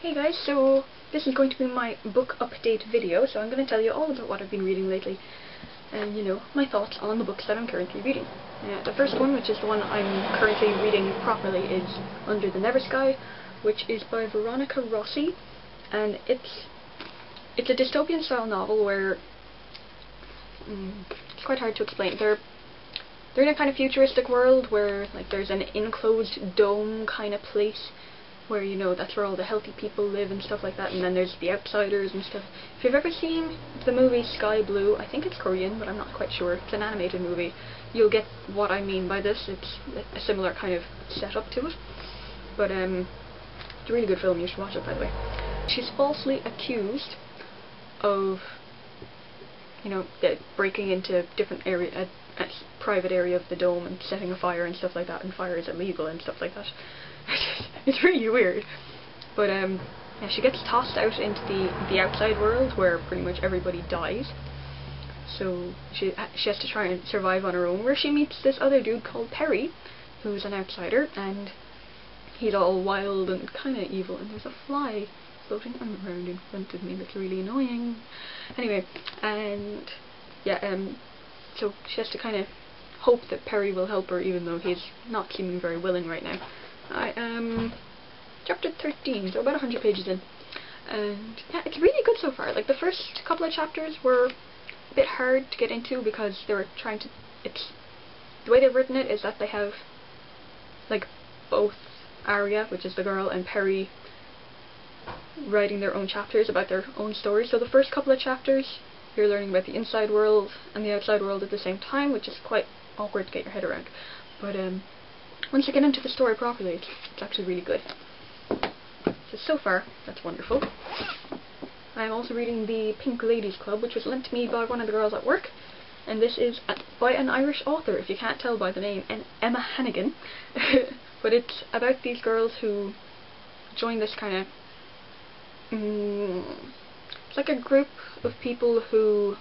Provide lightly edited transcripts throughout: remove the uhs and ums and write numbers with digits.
Hey guys, so this is going to be my book update video, so I'm going to tell you all about what I've been reading lately and, my thoughts on the books that I'm currently reading. The first one, which is the one I'm currently reading properly, is Under the Never Sky, which is by Veronica Rossi, and it's a dystopian style novel where it's quite hard to explain. They're in a kind of futuristic world where there's an enclosed dome kind of place where that's where all the healthy people live and stuff like that, and then there's the outsiders and stuff. If you've ever seen the movie Sky Blue, I think it's Korean, but I'm not quite sure, it's an animated movie, you'll get what I mean by this. It's a similar kind of setup to it, but it's a really good film, you should watch it, by the way. She's falsely accused of breaking into different area, a private area of the dome and setting a fire and stuff like that, and fire is illegal and stuff like that. It's really weird, but yeah, she gets tossed out into the outside world where pretty much everybody dies. So she has to try and survive on her own, where she meets this other dude called Perry, who's an outsider, and he's all wild and kind of evil, and there's a fly floating around in front of me that's really annoying. Anyway, and yeah, so she has to kind of hope that Perry will help her, even though he's not seeming very willing right now. I am chapter 13, so about 100 pages in, and yeah, it's really good so far. The first couple of chapters were a bit hard to get into because they were trying to, the way they've written it is that they have both Arya, which is the girl, and Perry writing their own chapters about their own stories. So the first couple of chapters you're learning about the inside world and the outside world at the same time, which is quite awkward to get your head around, but once you get into the story properly, it's actually really good. So far, that's wonderful. I'm also reading the Pink Ladies Club, which was lent to me by one of the girls at work, and this is by an Irish author, if you can't tell by the name, Emma Hannigan. But it's about these girls who join this kind of it's like a group of people who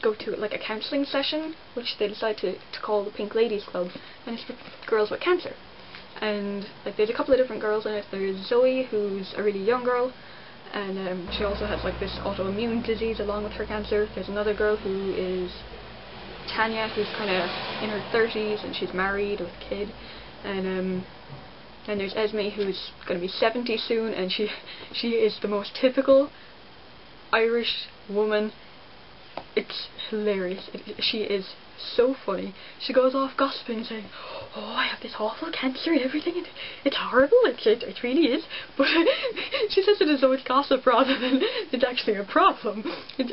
go to a counselling session, which they decide to call the Pink Ladies Club, and it's for girls with cancer. And there's a couple of different girls in it. There's Zoe, who's a really young girl, and she also has this autoimmune disease along with her cancer. There's another girl who is Tanya, who's kind of in her 30s, and she's married with a kid. And there's Esme, who's going to be 70 soon, and she is the most typical Irish woman. It's hilarious. She is so funny. She goes off gossiping and saying, "Oh, I have this awful cancer and everything, and it's horrible, it really is." But she says it as though it's gossip rather than it's actually a problem.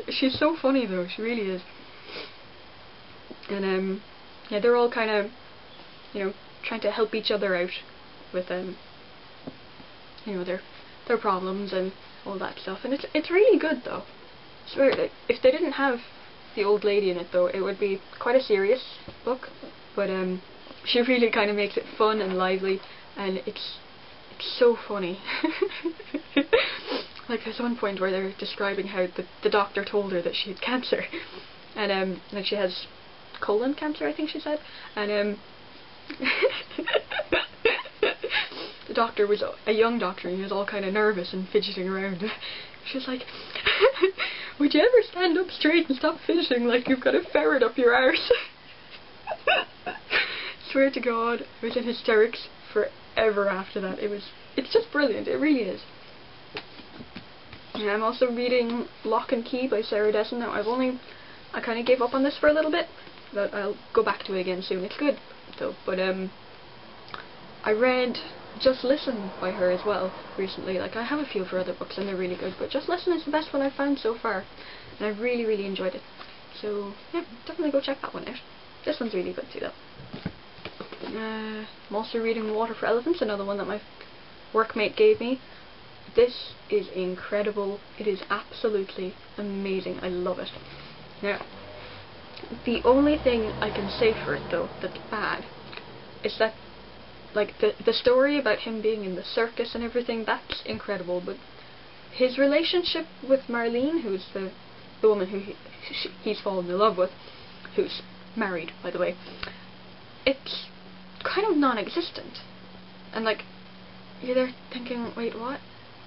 She's so funny though, she really is. And yeah, they're all kind of, trying to help each other out with their problems and all that stuff. And it's really good though. So if they didn't have the old lady in it though, it would be quite a serious book, but she really kind of makes it fun and lively, and it's so funny. There's one point where they're describing how the doctor told her that she had cancer, and she has colon cancer, I think she said, and the doctor was a young doctor, and he was all kind of nervous and fidgeting around. She's like, "Would you ever stand up straight and stop fidgeting like you've got a ferret up your arse?" Swear to God, I was in hysterics forever after that. It's just brilliant, it really is. And I'm also reading Lock and Key by Sarah Dessen. Now I kind of gave up on this for a little bit, but I'll go back to it again soon. It's good though. But I read Just Listen by her as well recently. I have a few of her other books and they're really good, but Just Listen is the best one I've found so far, and I really, really enjoyed it. So yeah, definitely go check that one out. This one's really good too though. I'm also reading Water for Elephants, another one that my workmate gave me. This is incredible. It is absolutely amazing. I love it. Now, the only thing I can say for it though that's bad is that the story about him being in the circus and everything, that's incredible, but his relationship with Marlene, who's the woman who he's fallen in love with, who's married, by the way, it's kind of non-existent. And you're there thinking, wait, what?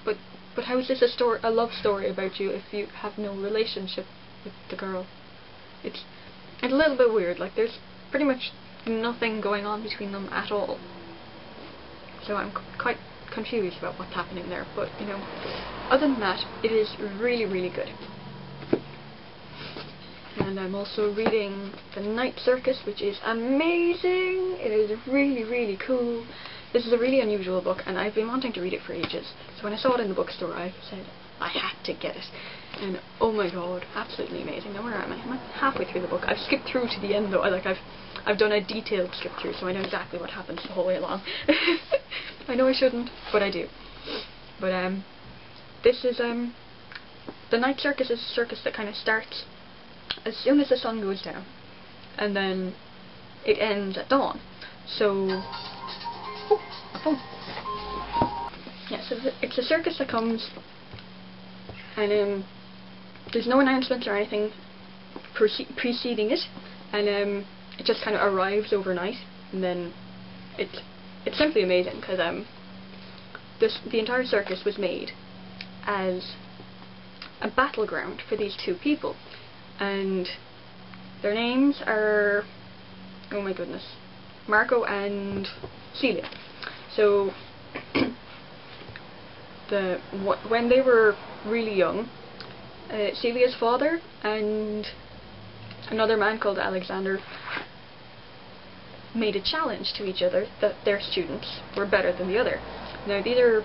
But how is this a love story about you if you have no relationship with the girl? It's a little bit weird. Like, there's pretty much nothing going on between them at all. So I'm quite confused about what's happening there. But, you know, other than that, it is really, really good. And I'm also reading The Night Circus, which is amazing. It is really, really cool. This is a really unusual book, and I've been wanting to read it for ages. So when I saw it in the bookstore, I said I had to get it. And oh my god, absolutely amazing. Now where am I? I'm halfway through the book. I've skipped through to the end though. I've done a detailed skip through, so I know exactly what happens the whole way along. I know I shouldn't, but I do. But this is The Night Circus is a circus that kind of starts as soon as the sun goes down, and then it ends at dawn. So yeah, so it's a circus that comes, and there's no announcements or anything preceding it, and it just kind of arrives overnight, and then it's simply amazing because the entire circus was made as a battleground for these two people, and their names are, oh my goodness, Marco and Celia. So when they were really young, Celia's father and another man called Alexander made a challenge to each other that their students were better than the other. Now these are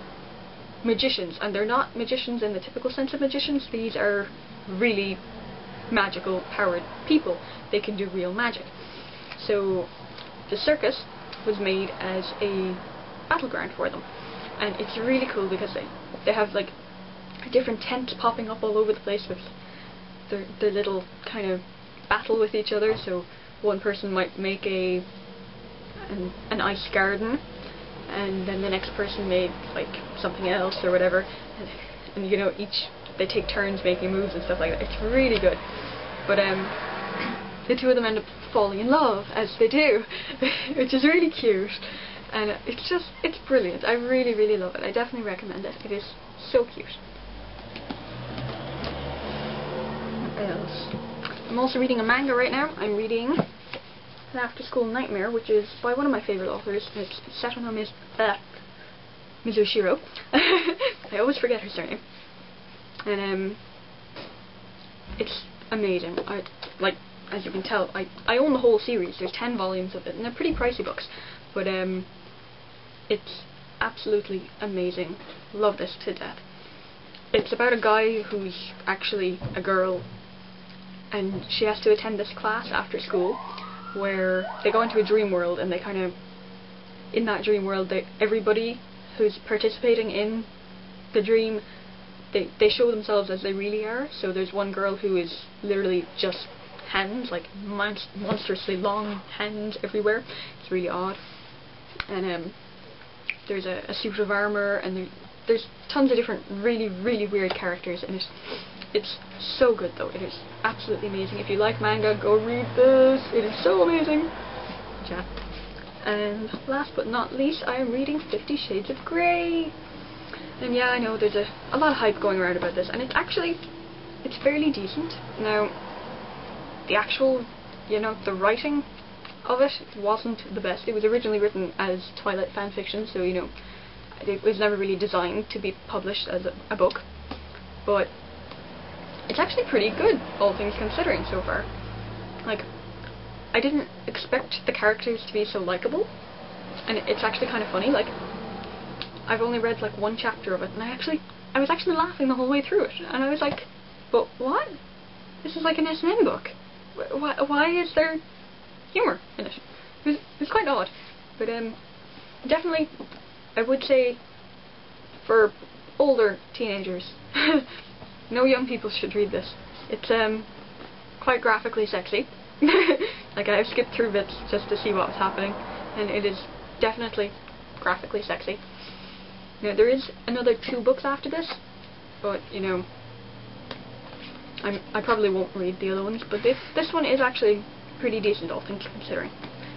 magicians, and they're not magicians in the typical sense of magicians. These are really magical powered people. They can do real magic. So the circus was made as a battleground for them, and it's really cool because they have like different tents popping up all over the place with their little kind of battle with each other. So one person might make an ice garden, and then the next person made like something else or whatever, and you know, they take turns making moves and stuff like that. It's really good. But the two of them end up falling in love, as they do, which is really cute, and it's brilliant. I really, really love it. I definitely recommend it. It is so cute. What else? I'm also reading a manga right now. I'm reading An After School Nightmare, which is by one of my favourite authors. It's Seto no Mizushiro. I always forget her surname. And it's amazing. As you can tell, I own the whole series. There's 10 volumes of it, and they're pretty pricey books, but it's absolutely amazing. Love this to death. It's about a guy who's actually a girl, and she has to attend this class after school where they go into a dream world, and they kind of, in that dream world, everybody who's participating in the dream, they show themselves as they really are. So there's one girl who is literally just hands, like monstrously long hands everywhere. It's really odd. And there's a suit of armour, and there's tons of different really, really weird characters in it. It's so good though. It is absolutely amazing. If you like manga, go read this. It is so amazing. Yeah. And last but not least, I am reading 50 Shades of Grey. And yeah, I know there's a lot of hype going around about this, and it's fairly decent. Now, the actual, you know, the writing of it wasn't the best. It was originally written as Twilight fanfiction, so, you know, it was never really designed to be published as a book. But it's actually pretty good, all things considering, so far. Like, I didn't expect the characters to be so likable, and it's actually kind of funny. Like, I've only read like one chapter of it, and I was actually laughing the whole way through it, and I was like, but what? This is like an SNN book. Why is there humour in it? It was quite odd, but definitely, I would say, for older teenagers, no young people should read this. It's quite graphically sexy. Like, I've skipped through bits just to see what was happening, and it is definitely graphically sexy. Now, there is another 2 books after this, but, you know, I probably won't read the other ones, but this one is actually pretty decent, all things considering.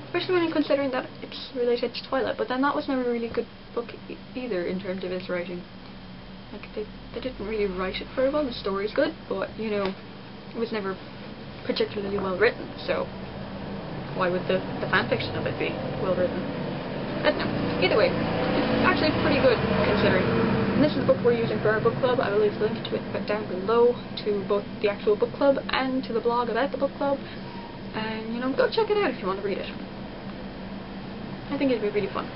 Especially when considering that it's related to Twilight, but then that was never a really good book either in terms of its writing. Like, they didn't really write it very well. The story's good, but, you know, it was never particularly well written, so why would the fanfiction of it be well written? I don't know. Either way, it's actually pretty good considering. And this is the book we're using for our book club. I will leave a link to it down below, to both the actual book club and to the blog about the book club. And, you know, go check it out if you want to read it. I think it'd be really fun.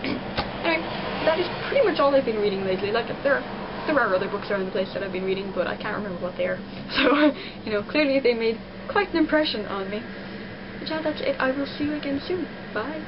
Anyway, that is pretty much all I've been reading lately. Like, there are other books around the place that I've been reading, but I can't remember what they are. So, you know, clearly they made quite an impression on me. But yeah, that's it. I will see you again soon. Bye.